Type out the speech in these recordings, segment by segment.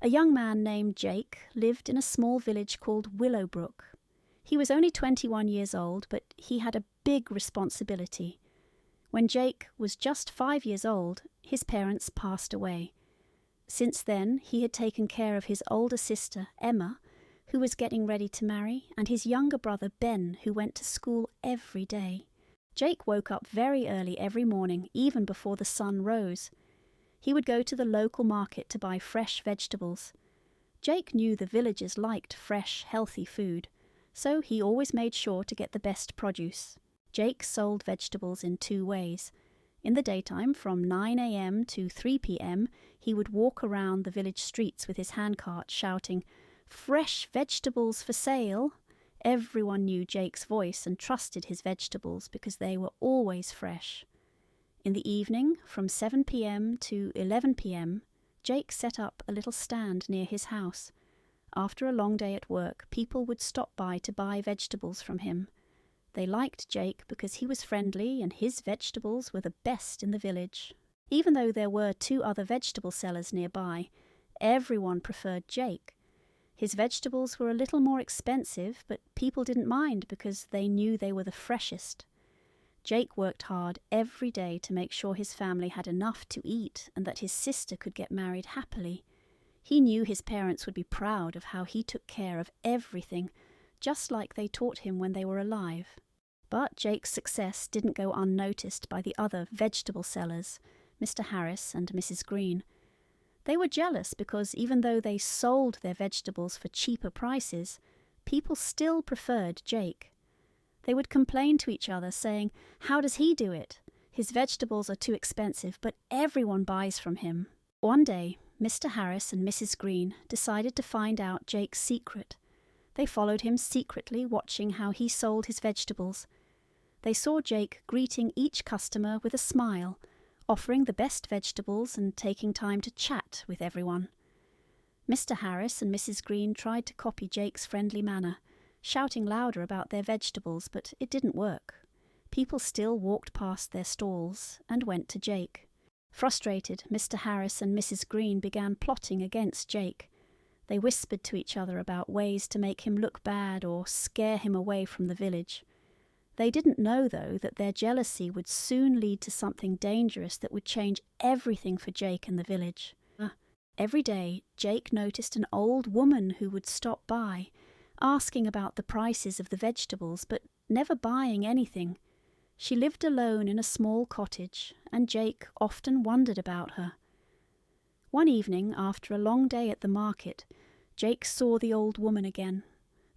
A young man named Jake lived in a small village called Willowbrook. He was only 21 years old, but he had a big responsibility. When Jake was just 5 years old, his parents passed away. Since then, he had taken care of his older sister, Emma, who was getting ready to marry, and his younger brother, Ben, who went to school every day. Jake woke up very early every morning, even before the sun rose. He would go to the local market to buy fresh vegetables. Jake knew the villagers liked fresh, healthy food, so he always made sure to get the best produce. Jake sold vegetables in 2 ways. In the daytime, from 9 a.m. to 3 p.m., he would walk around the village streets with his handcart shouting, "Fresh vegetables for sale!" Everyone knew Jake's voice and trusted his vegetables because they were always fresh. In the evening, from 7 p.m. to 11 p.m., Jake set up a little stand near his house. After a long day at work, people would stop by to buy vegetables from him. They liked Jake because he was friendly and his vegetables were the best in the village. Even though there were 2 other vegetable sellers nearby, everyone preferred Jake. His vegetables were a little more expensive, but people didn't mind because they knew they were the freshest. Jake worked hard every day to make sure his family had enough to eat and that his sister could get married happily. He knew his parents would be proud of how he took care of everything, just like they taught him when they were alive. But Jake's success didn't go unnoticed by the other vegetable sellers, Mr. Harris and Mrs. Green. They were jealous because even though they sold their vegetables for cheaper prices, people still preferred Jake. They would complain to each other, saying, "How does he do it? His vegetables are too expensive, but everyone buys from him." One day, Mr. Harris and Mrs. Green decided to find out Jake's secret. They followed him secretly, watching how he sold his vegetables. They saw Jake greeting each customer with a smile, offering the best vegetables and taking time to chat with everyone. Mr. Harris and Mrs. Green tried to copy Jake's friendly manner, shouting louder about their vegetables, but it didn't work. People still walked past their stalls and went to Jake. Frustrated, Mr. Harris and Mrs. Green began plotting against Jake. They whispered to each other about ways to make him look bad or scare him away from the village. They didn't know, though, that their jealousy would soon lead to something dangerous that would change everything for Jake and the village. Every day, Jake noticed an old woman who would stop by, asking about the prices of the vegetables, but never buying anything. She lived alone in a small cottage, and Jake often wondered about her. One evening, after a long day at the market, Jake saw the old woman again.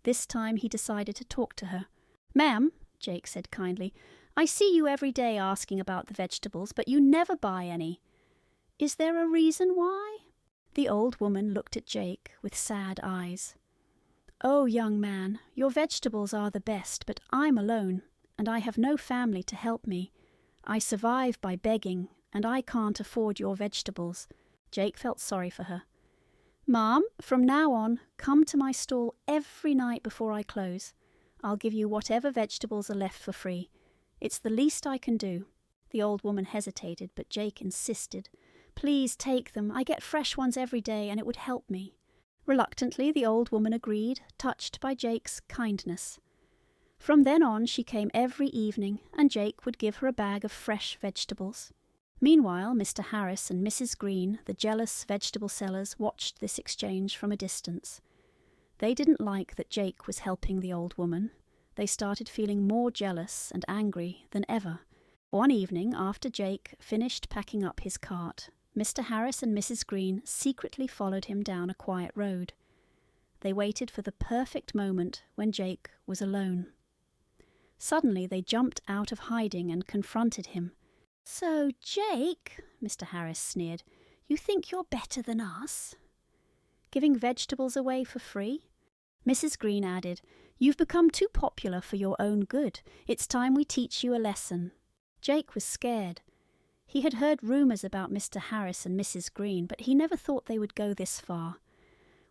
This time he decided to talk to her. "Ma'am," Jake said kindly, "I see you every day asking about the vegetables, but you never buy any. Is there a reason why?" The old woman looked at Jake with sad eyes. "Oh, young man, your vegetables are the best, but I'm alone, and I have no family to help me. I survive by begging, and I can't afford your vegetables." Jake felt sorry for her. "Ma'am, from now on, come to my stall every night before I close. I'll give you whatever vegetables are left for free. It's the least I can do." The old woman hesitated, but Jake insisted. "Please take them. I get fresh ones every day, and it would help me." Reluctantly, the old woman agreed, touched by Jake's kindness. From then on, she came every evening, and Jake would give her a bag of fresh vegetables. Meanwhile, Mr. Harris and Mrs. Green, the jealous vegetable sellers, watched this exchange from a distance. They didn't like that Jake was helping the old woman. They started feeling more jealous and angry than ever. One evening, after Jake finished packing up his cart, Mr. Harris and Mrs. Green secretly followed him down a quiet road. They waited for the perfect moment when Jake was alone. Suddenly they jumped out of hiding and confronted him. "So, Jake," Mr. Harris sneered, "you think you're better than us? Giving vegetables away for free?" Mrs. Green added, "You've become too popular for your own good. It's time we teach you a lesson." Jake was scared. He had heard rumours about Mr. Harris and Mrs. Green, but he never thought they would go this far.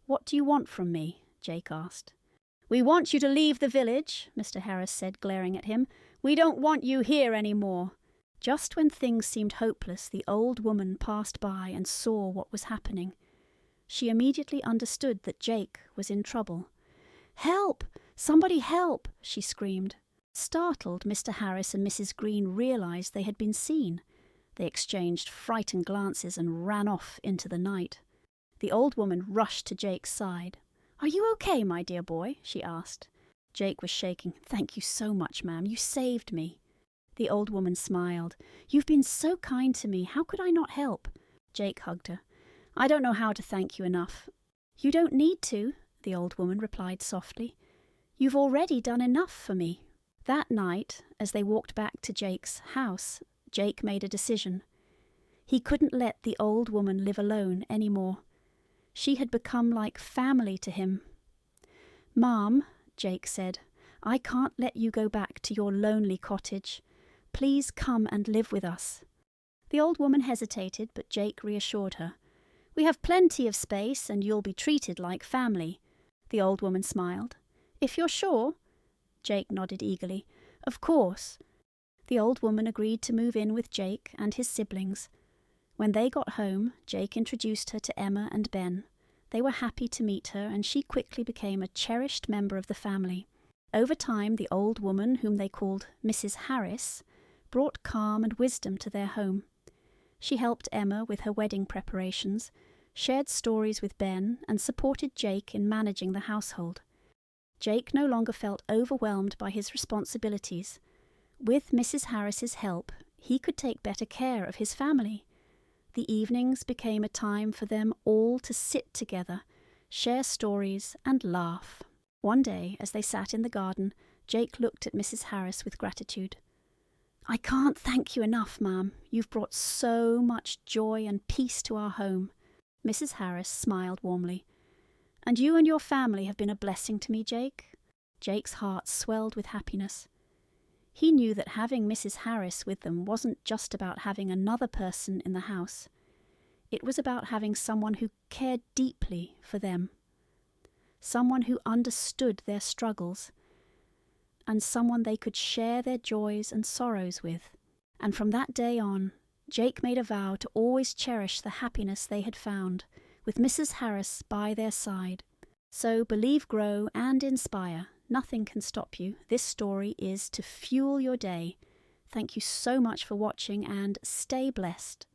"What do you want from me?" Jake asked. "We want you to leave the village," Mr. Harris said, glaring at him. "We don't want you here any more." Just when things seemed hopeless, the old woman passed by and saw what was happening. She immediately understood that Jake was in trouble. "Help! Somebody help!" she screamed. Startled, Mr. Harris and Mrs. Green realized they had been seen. They exchanged frightened glances and ran off into the night. The old woman rushed to Jake's side. "Are you okay, my dear boy?" she asked. Jake was shaking. "Thank you so much, ma'am. You saved me." The old woman smiled. "You've been so kind to me. How could I not help?" Jake hugged her. "I don't know how to thank you enough." "You don't need to," the old woman replied softly. "You've already done enough for me." That night, as they walked back to Jake's house, Jake made a decision. He couldn't let the old woman live alone anymore. She had become like family to him. "Mom," Jake said, "I can't let you go back to your lonely cottage. Please come and live with us." The old woman hesitated, but Jake reassured her. "We have plenty of space, and you'll be treated like family." The old woman smiled. "If you're sure?" Jake nodded eagerly. "Of course." The old woman agreed to move in with Jake and his siblings. When they got home, Jake introduced her to Emma and Ben. They were happy to meet her, and she quickly became a cherished member of the family. Over time, the old woman, whom they called Mrs. Harris, brought calm and wisdom to their home. She helped Emma with her wedding preparations, shared stories with Ben, and supported Jake in managing the household. Jake no longer felt overwhelmed by his responsibilities. With Mrs. Harris's help, he could take better care of his family. The evenings became a time for them all to sit together, share stories, and laugh. One day, as they sat in the garden, Jake looked at Mrs. Harris with gratitude. "I can't thank you enough, ma'am. You've brought so much joy and peace to our home." Mrs. Harris smiled warmly. "And you and your family have been a blessing to me, Jake." Jake's heart swelled with happiness. He knew that having Mrs. Harris with them wasn't just about having another person in the house. It was about having someone who cared deeply for them, someone who understood their struggles, and someone they could share their joys and sorrows with. And from that day on, Jake made a vow to always cherish the happiness they had found, with Mrs. Harris by their side. So believe, grow, and inspire. Nothing can stop you. This story is to fuel your day. Thank you so much for watching, and stay blessed.